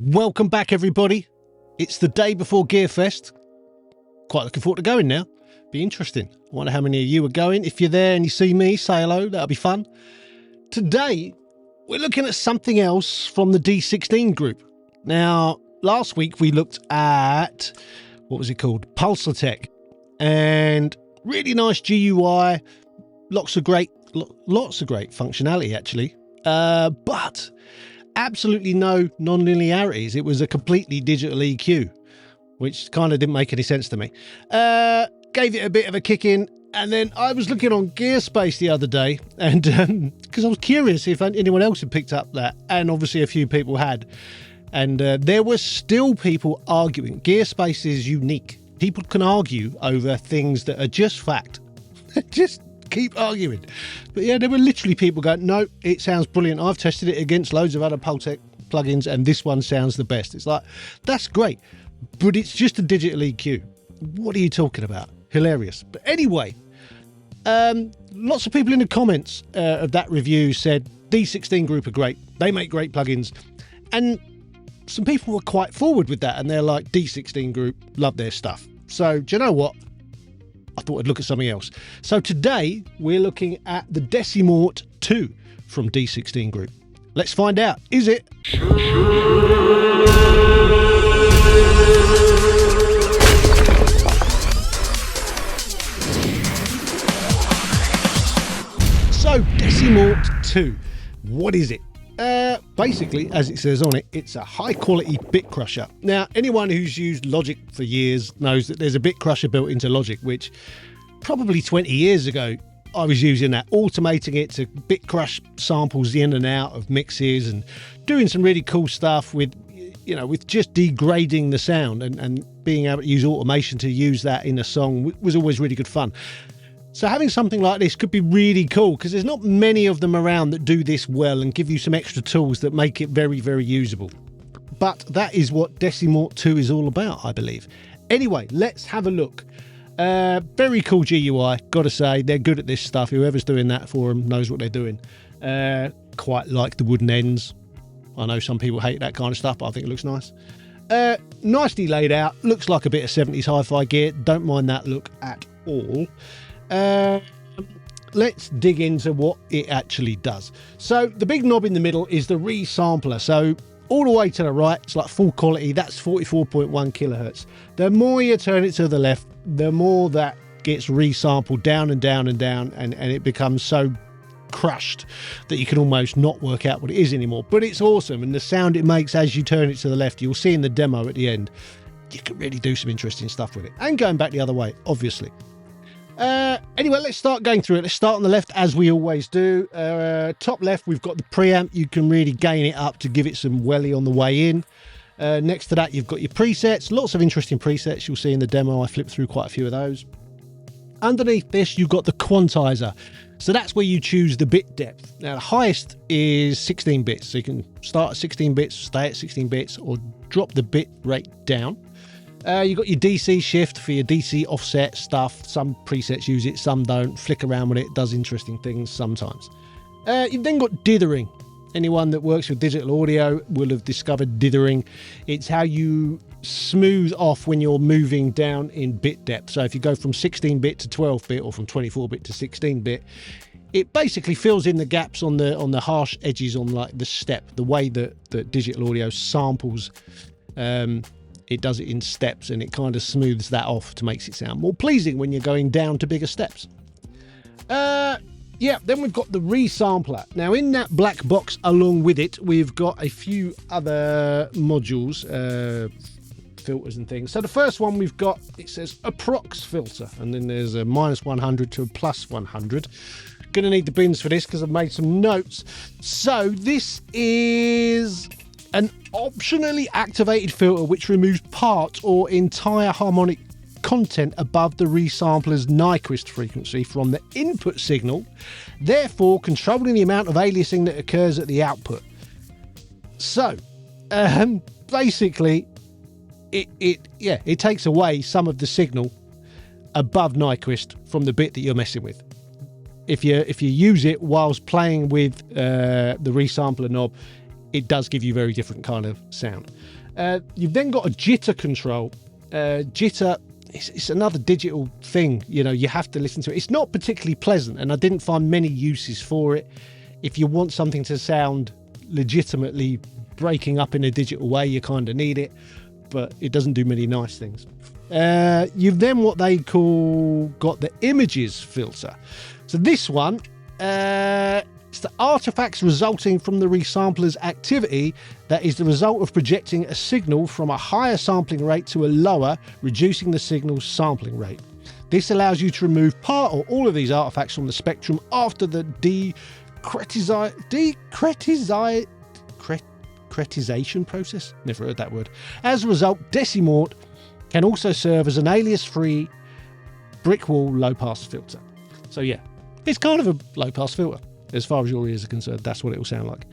Welcome back, everybody. It's the day before Gearfest. Quite looking forward to going now. Be interesting. I wonder how many of you are going. If you're there and you see me, say hello. That'll be fun. Today, we're looking at something else from the D16 group. Now, last week we looked at, what was it called? Pulsatech. And really nice GUI. Lots of great functionality, actually. But absolutely no non-linearities. It was a completely digital EQ, which kind of didn't make any sense to me. Gave it a bit of a kick in, and then I was looking on Gearspace the other day, and because I was curious if anyone else had picked up that, and obviously a few people had, and there were still people arguing. Gearspace is unique. People can argue over things that are just fact. Just keep arguing. But yeah, there were literally people going, no, it sounds brilliant. I've tested it against loads of other Pulsatech plugins and this one sounds the best. It's like, that's great, but it's just a digital EQ. What are you talking about? Hilarious. But anyway, lots of people in the comments of that review said D16 group are great. They make great plugins. And some people were quite forward with that, and they're like, D16 group, love their stuff. So do you know what? I thought I'd look at something else. So today we're looking at the Decimort 2 from D16 Group. Let's find out. Is it? So Decimort 2, what is it? Basically, as it says on it, it's a high quality bit crusher. Now, anyone who's used Logic for years knows that there's a bit crusher built into Logic, which probably 20 years ago, I was using that, automating it to bit crush samples in and out of mixes and doing some really cool stuff with, you know, with just degrading the sound and being able to use automation to use that in a song was always really good fun. So having something like this could be really cool because there's not many of them around that do this well and give you some extra tools that make it very, very usable. But that is what Decimort 2 is all about, I believe. Anyway, let's have a look. Very cool GUI, gotta say. They're good at this stuff. Whoever's doing that for them knows what they're doing. Quite like the wooden ends. I know some people hate that kind of stuff, but I think it looks nice. Nicely laid out. Looks like a bit of 70s hi-fi gear. Don't mind that look at all. Let's dig into what it actually does. So the big knob in the middle is the resampler. So all the way to the right, it's like full quality. That's 44.1 kilohertz. The more you turn it to the left, the more that gets resampled down and down and down, and it becomes so crushed that you can almost not work out what it is anymore. But it's awesome, and the sound it makes as you turn it to the left, you'll see in the demo at the end, you can really do some interesting stuff with it. And going back the other way, obviously. Anyway, let's start going through it. Let's start on the left as we always do. Top left, we've got the preamp. You can really gain it up to give it some welly on the way in. Next to that, you've got your presets. Lots of interesting presets you'll see in the demo. I flipped through quite a few of those. Underneath this, you've got the quantizer. So that's where you choose the bit depth. Now, the highest is 16 bits. So you can start at 16 bits, stay at 16 bits, or drop the bit rate down. You've got your DC shift for your DC offset stuff. Some presets use it, some don't. Flick around with it, does interesting things sometimes. You've then got dithering. Anyone that works with digital audio will have discovered dithering. It's how you smooth off when you're moving down in bit depth. So if you go from 16-bit to 12-bit or from 24-bit to 16-bit, it basically fills in the gaps on the harsh edges on like the step, the way that digital audio samples. It does it in steps, and it kind of smooths that off to makes it sound more pleasing when you're going down to bigger steps. Yeah, then we've got the resampler. Now in that black box along with it, we've got a few other modules, filters and things. So the first one we've got, it says approx filter, and then there's a -100 to a +100. Gonna need the bins for this because I've made some notes. So this is an optionally activated filter which removes part or entire harmonic content above the resampler's Nyquist frequency from the input signal, therefore controlling the amount of aliasing that occurs at the output. So basically it takes away some of the signal above Nyquist from the bit that you're messing with. If you use it whilst playing with the resampler knob, it does give you very different kind of sound. You've then got a jitter control. Jitter, it's another digital thing, you know, you have to listen to it. It's not particularly pleasant, and I didn't find many uses for it. If you want something to sound legitimately breaking up in a digital way, you kind of need it, but it doesn't do many nice things. You've then got the images filter. So this one, it's the artifacts resulting from the resampler's activity that is the result of projecting a signal from a higher sampling rate to a lower, reducing the signal's sampling rate. This allows you to remove part or all of these artifacts from the spectrum after the decretization process. Never heard that word. As a result, Decimort can also serve as an alias-free brick wall low-pass filter. So yeah, it's kind of a low-pass filter. As far as your ears are concerned, that's what it will sound like.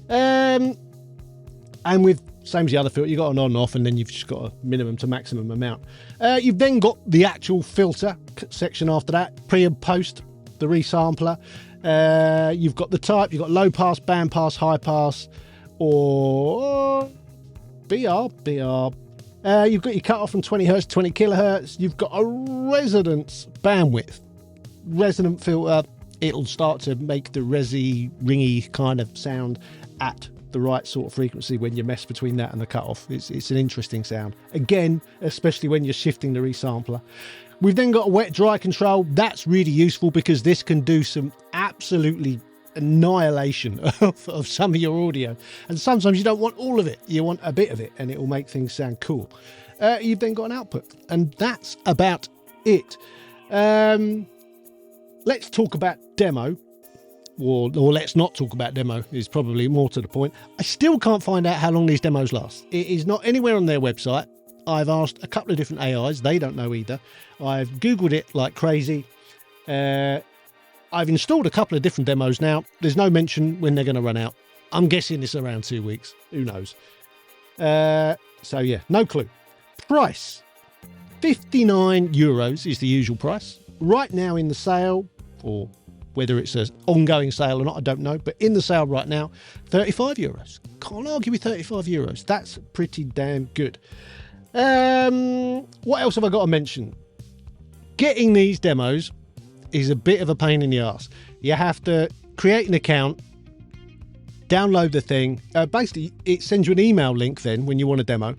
And with, same as the other filter, you've got an on and off, and then you've just got a minimum to maximum amount. You've then got the actual filter section after that, pre and post, the resampler. You've got the type, you've got low pass, band pass, high pass, or BR. You've got your cutoff from 20 hertz to 20 kilohertz. You've got a resonance bandwidth. Resonant filter, it'll start to make the resi, ringy kind of sound at the right sort of frequency when you mess between that and the cutoff. It's an interesting sound. Again, especially when you're shifting the resampler. We've then got a wet dry control. That's really useful because this can do some absolutely annihilation of some of your audio. And sometimes you don't want all of it. You want a bit of it, and it will make things sound cool. You've then got an output, and that's about it. Let's talk about demo, or let's not talk about demo is probably more to the point. I still can't find out how long these demos last. It is not anywhere on their website. I've asked a couple of different AIs. They don't know either. I've Googled it like crazy. I've installed a couple of different demos now. There's no mention when they're going to run out. I'm guessing it's around 2 weeks. Who knows? So yeah, no clue. Price, €59 is the usual price. Right now in the sale, or whether it's an ongoing sale or not, I don't know. But in the sale right now, €35. Can't argue with €35. That's pretty damn good. What else have I got to mention? Getting these demos is a bit of a pain in the ass. You have to create an account, download the thing. Basically, it sends you an email link then when you want a demo.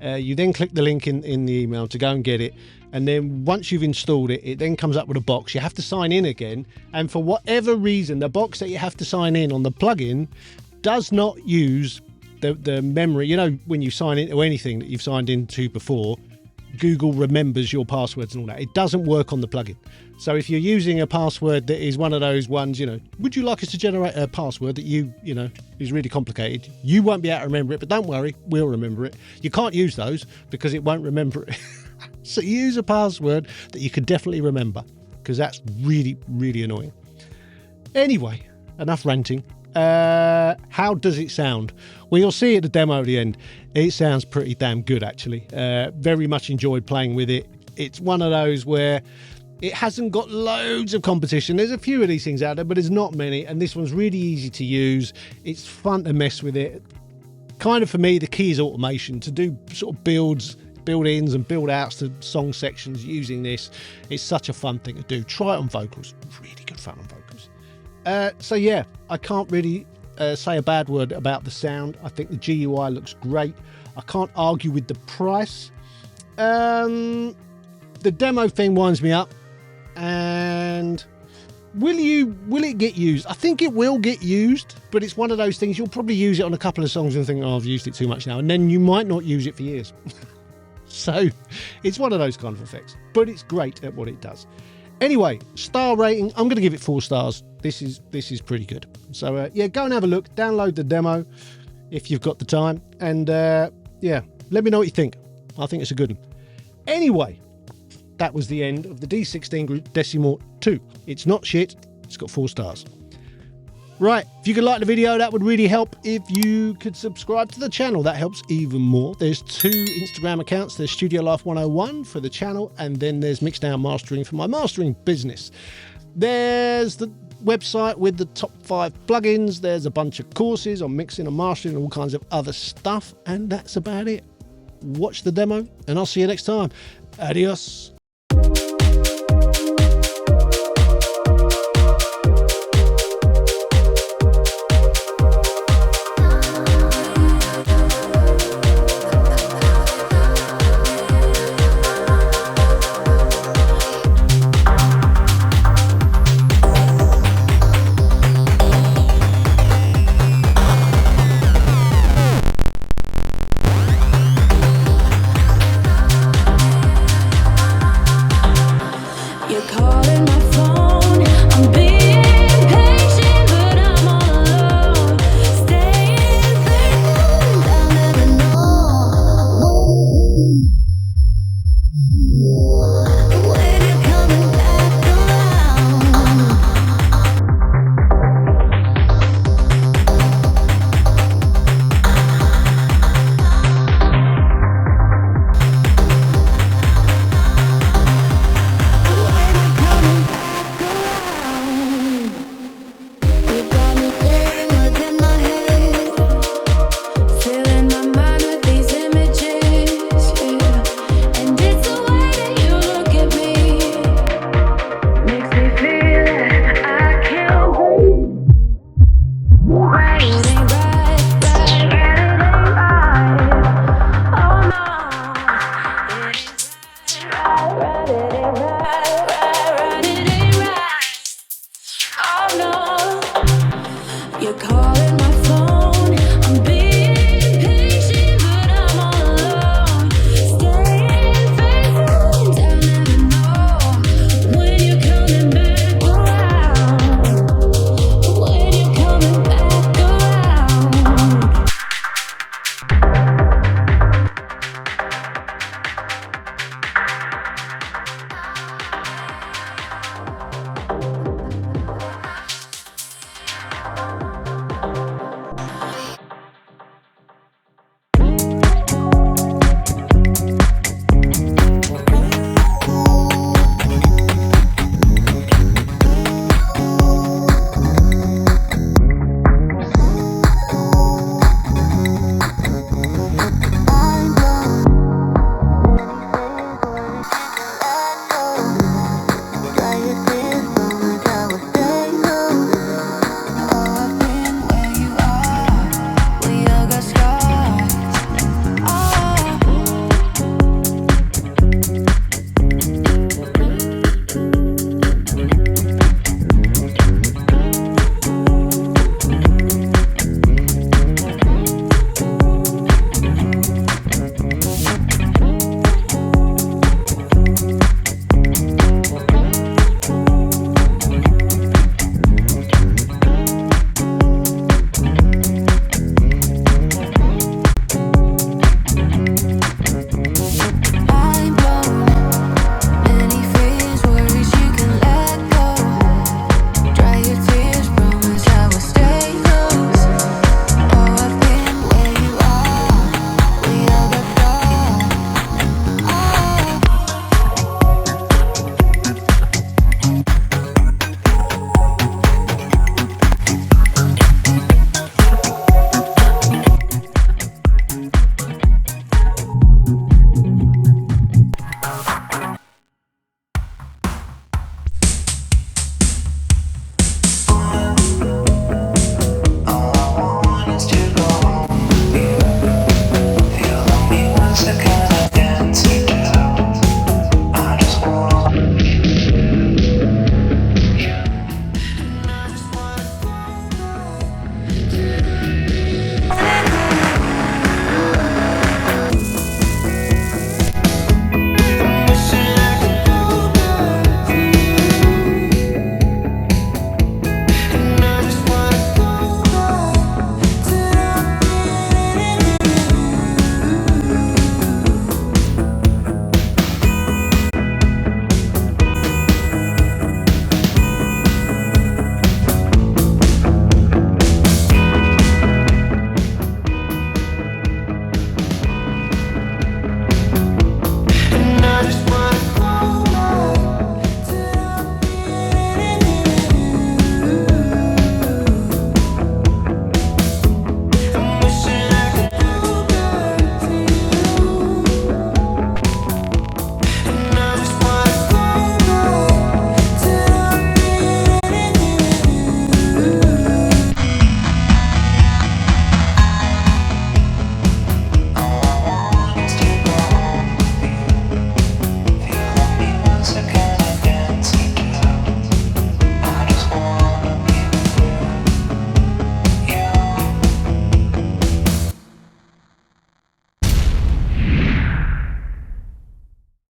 You then click the link in the email to go and get it. And then once you've installed it, it then comes up with a box. You have to sign in again. And for whatever reason, the box that you have to sign in on the plugin does not use the memory. You know, when you sign into anything that you've signed into before, Google remembers your passwords and all that. It doesn't work on the plugin. So if you're using a password that is one of those ones, you know, would you like us to generate a password that you know, is really complicated? You won't be able to remember it, but don't worry, we'll remember it. You can't use those because it won't remember it. So use a password that you can definitely remember, because that's really, really annoying. Anyway, enough ranting. How does it sound? Well, you'll see at the demo at the end. It sounds pretty damn good, actually. Very much enjoyed playing with it. It's one of those where it hasn't got loads of competition. There's a few of these things out there, but there's not many. And this one's really easy to use. It's fun to mess with it. Kind of for me, the key is automation. To do sort of build-ins and build-outs to song sections using this. It's such a fun thing to do. Try it on vocals. Really good fun on vocals. So yeah, I can't really say a bad word about the sound. I think the GUI looks great. I can't argue with the price. The demo thing winds me up. And will it get used? I think it will get used, but it's one of those things you'll probably use it on a couple of songs and think, oh, I've used it too much now, and then you might not use it for years. So it's one of those kind of effects, but it's great at what it does. Anyway, star rating, I'm going to give it 4 stars. This is pretty good. So yeah, go and have a look, download the demo if you've got the time, and yeah, let me know what you think. I think it's a good one. Anyway, that was the end of the D16 Group Decimort 2. It's not shit, it's got 4 stars. Right, if you could like the video, that would really help. If you could subscribe to the channel, that helps even more. There's 2 Instagram accounts. There's Studio Life 101 for the channel, and then there's Mixdown Mastering for my mastering business. There's the website with the top 5 plugins. There's a bunch of courses on mixing and mastering and all kinds of other stuff. And that's about it. Watch the demo and I'll see you next time. Adios.